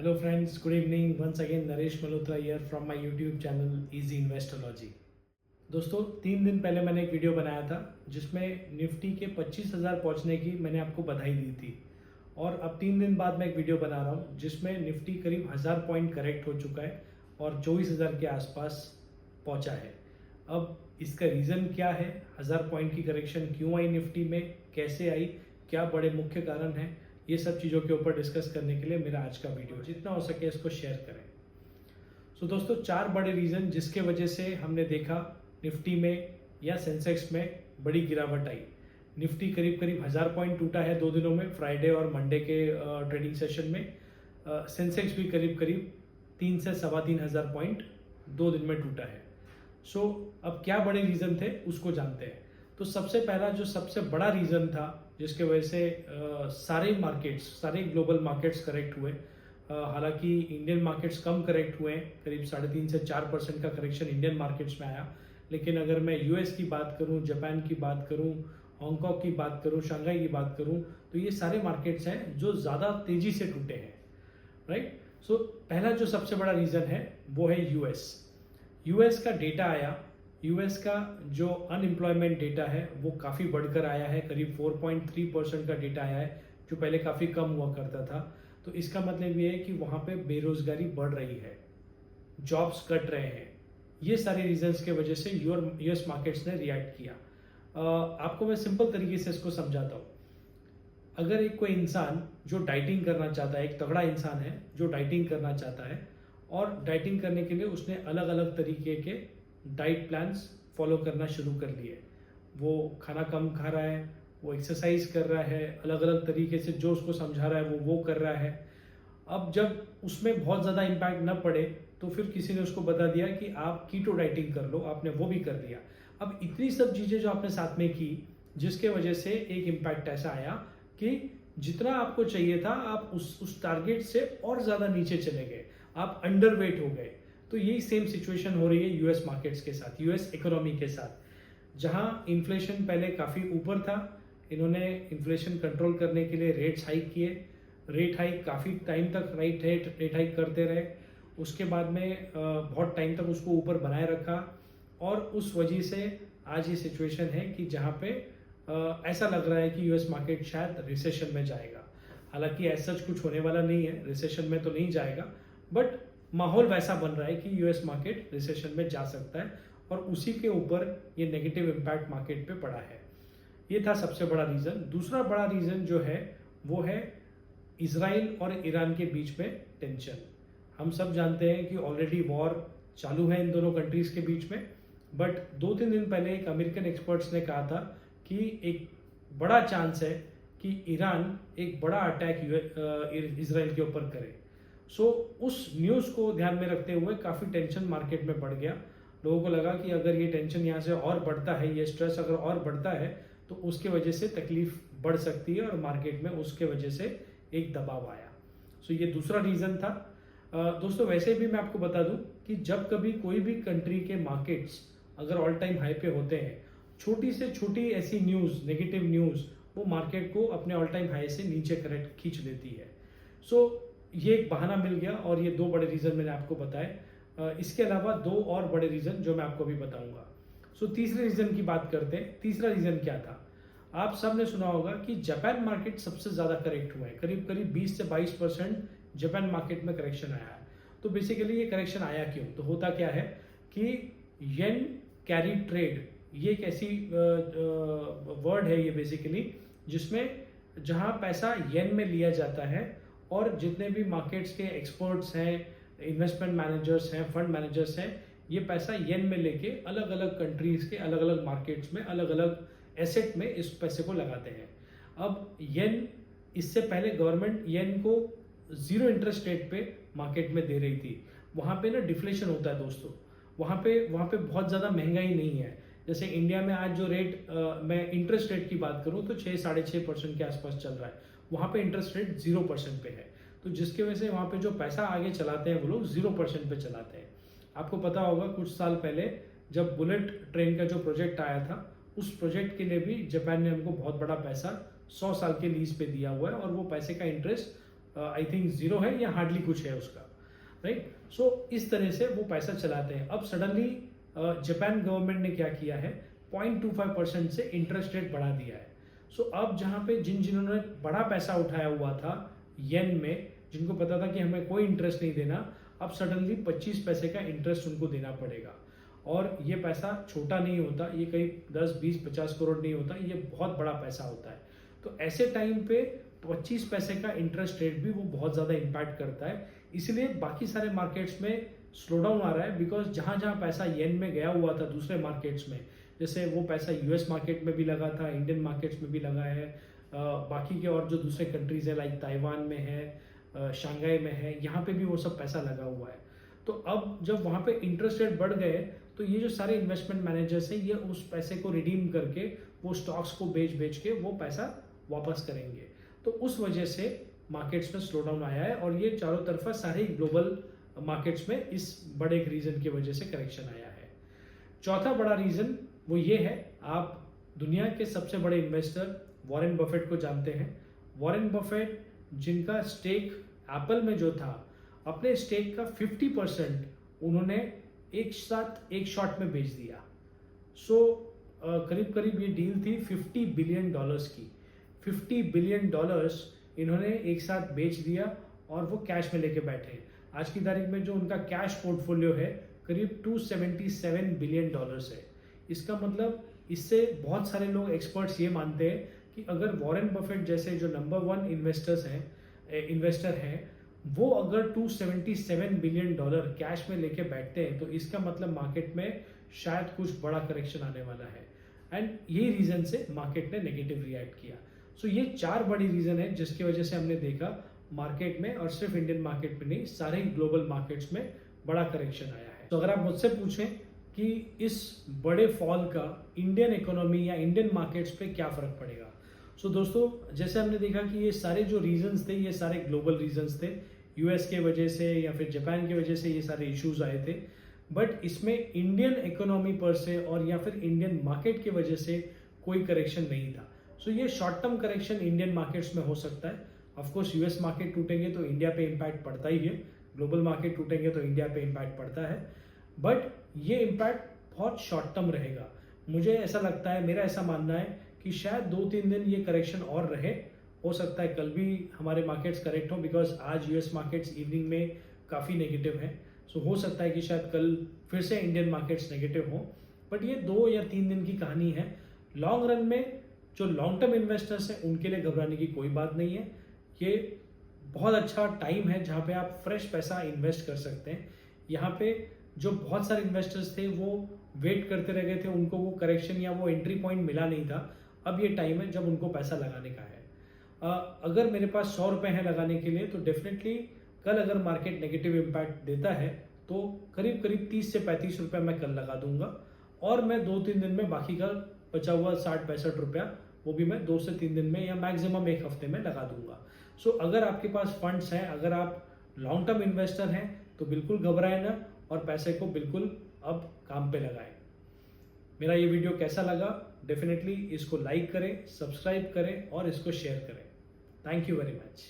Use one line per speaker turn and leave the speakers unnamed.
Hello friends, good evening. Once again Naresh Malhotra here from my YouTube channel Easy Investology. दोस्तों 3 दिन पहले मैंने एक वीडियो बनाया था जिसमें निफ्टी के 25,000 पहुंचने की मैंने आपको बधाई दी थी और अब 3 दिन बाद मैं एक वीडियो बना रहा हूं जिसमें निफ्टी करीब 1000 पॉइंट करेक्ट हो चुका है और 24,000 के आसपास पहुंचा है। अब इसका रीज़न क्या है, 1000 पॉइंट की करेक्शन क्यों आई निफ्टी में, कैसे आई, क्या बड़े मुख्य कारण हैं, ये सब चीज़ों के ऊपर डिस्कस करने के लिए मेरा आज का वीडियो, जितना हो सके इसको शेयर करें। सो दोस्तों 4 बड़े रीज़न जिसके वजह से हमने देखा निफ्टी में या सेंसेक्स में बड़ी गिरावट आई। निफ्टी करीब करीब 1000 पॉइंट टूटा है 2 दिनों में, फ्राइडे और मंडे के ट्रेडिंग सेशन में। सेंसेक्स भी करीब करीब 3 से 3,500 पॉइंट 2 दिन में टूटा है। सो अब क्या बड़े रीज़न थे उसको जानते हैं। तो सबसे पहला जो सबसे बड़ा रीज़न था जिसके वजह से सारे ग्लोबल मार्केट्स करेक्ट हुए, हालांकि इंडियन मार्केट्स कम करेक्ट हुए हैं, करीब 3.5 से 4% का करेक्शन इंडियन मार्केट्स में आया। लेकिन अगर मैं यूएस की बात करूं, जापान की बात करूं, हांगकांग की बात करूं, शंघाई की बात करूं, तो ये सारे मार्केट्स हैं जो ज़्यादा तेज़ी से टूटे हैं, राइट। सो पहला जो सबसे बड़ा रीज़न है वो है यूएस का डेटा आया। यूएस का जो अनएम्प्लॉयमेंट डेटा है वो काफ़ी बढ़कर आया है, करीब 4.3% का डेटा आया है जो पहले काफ़ी कम हुआ करता था। तो इसका मतलब ये है कि वहाँ पे बेरोजगारी बढ़ रही है, जॉब्स कट रहे हैं। ये सारे रीजंस के वजह से यूएस मार्केट्स ने रिएक्ट किया। आपको मैं सिंपल तरीके से इसको समझाता हूँ। अगर एक कोई इंसान जो डाइटिंग करना चाहता है, एक तगड़ा इंसान है जो डाइटिंग करना चाहता है और डाइटिंग करने के लिए उसने अलग अलग तरीके के डाइट प्लान्स फॉलो करना शुरू कर लिए। वो खाना कम खा रहा है, वो एक्सरसाइज कर रहा है, अलग अलग तरीके से जो उसको समझा रहा है वो कर रहा है। अब जब उसमें बहुत ज़्यादा इम्पैक्ट न पड़े तो फिर किसी ने उसको बता दिया कि आप कीटो डाइटिंग कर लो, आपने वो भी कर दिया। अब इतनी सब चीज़ें जो आपने साथ में की जिसके वजह से एक इम्पैक्ट ऐसा आया कि जितना आपको चाहिए था आप उस टारगेट से और ज़्यादा नीचे चले गए, आप अंडर वेट हो गए। तो यही सेम सिचुएशन हो रही है यूएस मार्केट्स के साथ, यूएस इकोनॉमी के साथ, जहां इन्फ्लेशन पहले काफ़ी ऊपर था। इन्होंने इन्फ्लेशन कंट्रोल करने के लिए रेट्स हाइक किए। रेट हाइक काफ़ी टाइम तक रेट हाइक करते रहे, उसके बाद में बहुत टाइम तक उसको ऊपर बनाए रखा और उस वजह से आज ये सिचुएशन है कि जहाँ पे ऐसा लग रहा है कि यूएस मार्केट शायद रिसेशन में जाएगा। हालांकि ऐसा कुछ होने वाला नहीं है, रिसेशन में तो नहीं जाएगा, बट माहौल वैसा बन रहा है कि यूएस मार्केट रिसेशन में जा सकता है और उसी के ऊपर ये नेगेटिव इम्पैक्ट मार्केट पे पड़ा है। ये था सबसे बड़ा रीज़न। दूसरा बड़ा रीज़न जो है वो है इजराइल और ईरान के बीच में टेंशन। हम सब जानते हैं कि ऑलरेडी वॉर चालू है इन दोनों कंट्रीज के बीच में, बट 2-3 दिन पहले एक अमेरिकन एक्सपर्ट्स ने कहा था कि एक बड़ा चांस है कि ईरान एक बड़ा अटैक इजराइल के ऊपर करे। सो उस न्यूज़ को ध्यान में रखते हुए काफ़ी टेंशन मार्केट में बढ़ गया। लोगों को लगा कि अगर ये टेंशन यहाँ से और बढ़ता है, ये स्ट्रेस अगर और बढ़ता है तो उसके वजह से तकलीफ बढ़ सकती है और मार्केट में उसके वजह से एक दबाव आया। सो ये दूसरा रीज़न था। दोस्तों वैसे भी मैं आपको बता दूं कि जब कभी कोई भी कंट्री के मार्केट्स अगर ऑल टाइम हाई पे होते हैं, छोटी से छोटी ऐसी न्यूज़, नेगेटिव न्यूज़, वो मार्केट को अपने ऑल टाइम हाई से नीचे करेक्ट खींच लेती है। सो ये एक बहाना मिल गया और ये 2 बड़े रीज़न मैंने आपको बताए। इसके अलावा 2 और बड़े रीज़न जो मैं आपको अभी बताऊंगा। सो तीसरे रीज़न की बात करते हैं। तीसरा रीज़न क्या था? आप सब ने सुना होगा कि जापान मार्केट सबसे ज़्यादा करेक्ट हुआ है, करीब करीब 20 से 22% जापान मार्केट में करेक्शन आया है। तो बेसिकली ये करेक्शन आया क्यों? तो होता क्या है कि येन कैरी ट्रेड, ये एक ऐसी वर्ड है ये बेसिकली, जिसमें जहाँ पैसा येन में लिया जाता है और जितने भी मार्केट्स के एक्सपर्ट्स हैं, इन्वेस्टमेंट मैनेजर्स हैं, फंड मैनेजर्स हैं, ये पैसा येन में लेके अलग अलग कंट्रीज के अलग अलग मार्केट्स में अलग अलग एसेट में इस पैसे को लगाते हैं। अब येन, इससे पहले गवर्नमेंट येन को 0 इंटरेस्ट रेट पे मार्केट में दे रही थी। वहाँ पे ना डिफ्लेशन होता है दोस्तों, वहाँ पे बहुत ज़्यादा महंगाई नहीं है। जैसे इंडिया में आज जो रेट, मैं इंटरेस्ट रेट की बात करूँ तो 6-6.5% के आसपास चल रहा है, वहाँ पे इंटरेस्ट रेट 0% पे है। तो जिसकी वजह से वहाँ पे जो पैसा आगे चलाते हैं वो लोग 0% पे चलाते हैं। आपको पता होगा कुछ साल पहले जब बुलेट ट्रेन का जो प्रोजेक्ट आया था, उस प्रोजेक्ट के लिए भी जापान ने हमको बहुत बड़ा पैसा 100 साल के लीज पे दिया हुआ है और वो पैसे का इंटरेस्ट आई थिंक जीरो है या हार्डली कुछ है उसका, राइट। सो इस तरह से वो पैसा चलाते हैं। अब सडनली जापान गवर्नमेंट ने क्या किया है, 0.25% से इंटरेस्ट रेट बढ़ा दिया है। सो अब जहाँ पे जिन्होंने बड़ा पैसा उठाया हुआ था येन में, जिनको पता था कि हमें कोई इंटरेस्ट नहीं देना, अब सडनली 25 पैसे का इंटरेस्ट उनको देना पड़ेगा। और ये पैसा छोटा नहीं होता, ये कहीं 10, 20, 50 करोड़ नहीं होता, ये बहुत बड़ा पैसा होता है। तो ऐसे टाइम पे 25 पैसे का इंटरेस्ट रेट भी वो बहुत ज़्यादा इम्पैक्ट करता है। इसलिए बाकी सारे मार्केट्स में स्लो डाउन आ रहा है, बिकॉज जहाँ जहाँ पैसा येन में गया हुआ था दूसरे मार्केट्स में, जैसे वो पैसा यूएस मार्केट में भी लगा था, इंडियन मार्केट्स में भी लगा है, बाकी के और जो दूसरे कंट्रीज है लाइक ताइवान में है, शंघाई में है, यहाँ पे भी वो सब पैसा लगा हुआ है। तो अब जब वहाँ पे इंटरेस्ट रेट बढ़ गए तो ये जो सारे इन्वेस्टमेंट मैनेजर्स हैं ये उस पैसे को रिडीम करके वो स्टॉक्स को बेच के वो पैसा वापस करेंगे। तो उस वजह से मार्केट्स में स्लो डाउन आया है, और ये चारों तरफा सारे ग्लोबल मार्केट्स में इस बड़े एक रीजन की वजह से करेक्शन आया है। चौथा बड़ा रीजन वो ये है, आप दुनिया के सबसे बड़े इन्वेस्टर वॉरेन बफेट को जानते हैं। वॉरेन बफेट जिनका स्टेक एप्पल में जो था, अपने स्टेक का 50% उन्होंने एक शॉट में बेच दिया। सो करीब करीब ये डील थी $50 बिलियन की। $50 बिलियन इन्होंने एक साथ बेच दिया और वो कैश में लेके बैठे। आज की तारीख में जो उनका कैश पोर्टफोलियो है करीब $277 बिलियन है। इसका मतलब इससे बहुत सारे लोग एक्सपर्ट्स ये मानते हैं कि अगर वॉरेन बफेट जैसे जो नंबर 1 इन्वेस्टर हैं वो अगर $277 बिलियन कैश में लेके बैठते हैं तो इसका मतलब मार्केट में शायद कुछ बड़ा करेक्शन आने वाला है। एंड यही रीजन से मार्केट ने नेगेटिव रिएक्ट किया। सो ये 4 बड़ी रीजन है जिसकी वजह से हमने देखा मार्केट में, और सिर्फ इंडियन मार्केट में नहीं, सारे ग्लोबल मार्केट्स में बड़ा करेक्शन आया है। तो अगर आप मुझसे पूछें कि इस बड़े फॉल का इंडियन इकोनॉमी या इंडियन मार्केट्स पे क्या फर्क पड़ेगा, सो दोस्तों जैसे हमने देखा कि ये सारे जो रीजंस थे ये सारे ग्लोबल रीजंस थे, यूएस के वजह से या फिर जापान की वजह से ये सारे इश्यूज आए थे। बट इसमें इंडियन इकोनॉमी पर से और या फिर इंडियन मार्केट की वजह से कोई करेक्शन नहीं था। सो ये short term correction Indian markets में हो सकता है। ऑफकोर्स यूएस मार्केट टूटेंगे तो इंडिया पे इम्पैक्ट पड़ता ही है, ग्लोबल मार्केट टूटेंगे तो इंडिया पे इम्पैक्ट पड़ता है, बट ये इम्पैक्ट बहुत शॉर्ट टर्म रहेगा। मुझे ऐसा लगता है, मेरा ऐसा मानना है कि शायद 2-3 दिन ये करेक्शन और रहे। हो सकता है कल भी हमारे मार्केट्स करेक्ट हो, बिकॉज आज यूएस मार्केट्स इवनिंग में काफ़ी नेगेटिव हैं। सो हो सकता है कि शायद कल फिर से इंडियन मार्केट्स नेगेटिव हो, बट ये 2 या 3 दिन की कहानी है। लॉन्ग रन में जो लॉन्ग टर्म इन्वेस्टर्स हैं उनके लिए घबराने की कोई बात नहीं है। ये बहुत अच्छा टाइम है जहाँ पे आप फ्रेश पैसा इन्वेस्ट कर सकते हैं। यहाँ पे जो बहुत सारे इन्वेस्टर्स थे वो वेट करते रह गए थे, उनको वो करेक्शन या वो एंट्री पॉइंट मिला नहीं था। अब ये टाइम है जब उनको पैसा लगाने का है। अगर मेरे पास 100 रुपये हैं लगाने के लिए तो डेफिनेटली कल अगर मार्केट नेगेटिव इम्पैक्ट देता है तो करीब करीब 30 से 35 रुपये मैं कल लगा दूंगा, और मैं 2-3 दिन में बाकी का बचा हुआ 60-65 रुपया वो भी मैं 2 से 3 दिन में या मैक्सिमम 1 हफ्ते में लगा दूंगा। सो अगर आपके पास फंड्स हैं, अगर आप लॉन्ग टर्म इन्वेस्टर हैं तो बिल्कुल घबराएं ना, और पैसे को बिल्कुल अब काम पे लगाएं। मेरा ये वीडियो कैसा लगा, डेफिनेटली इसको लाइक करें, सब्सक्राइब करें और इसको शेयर करें। Thank you very much.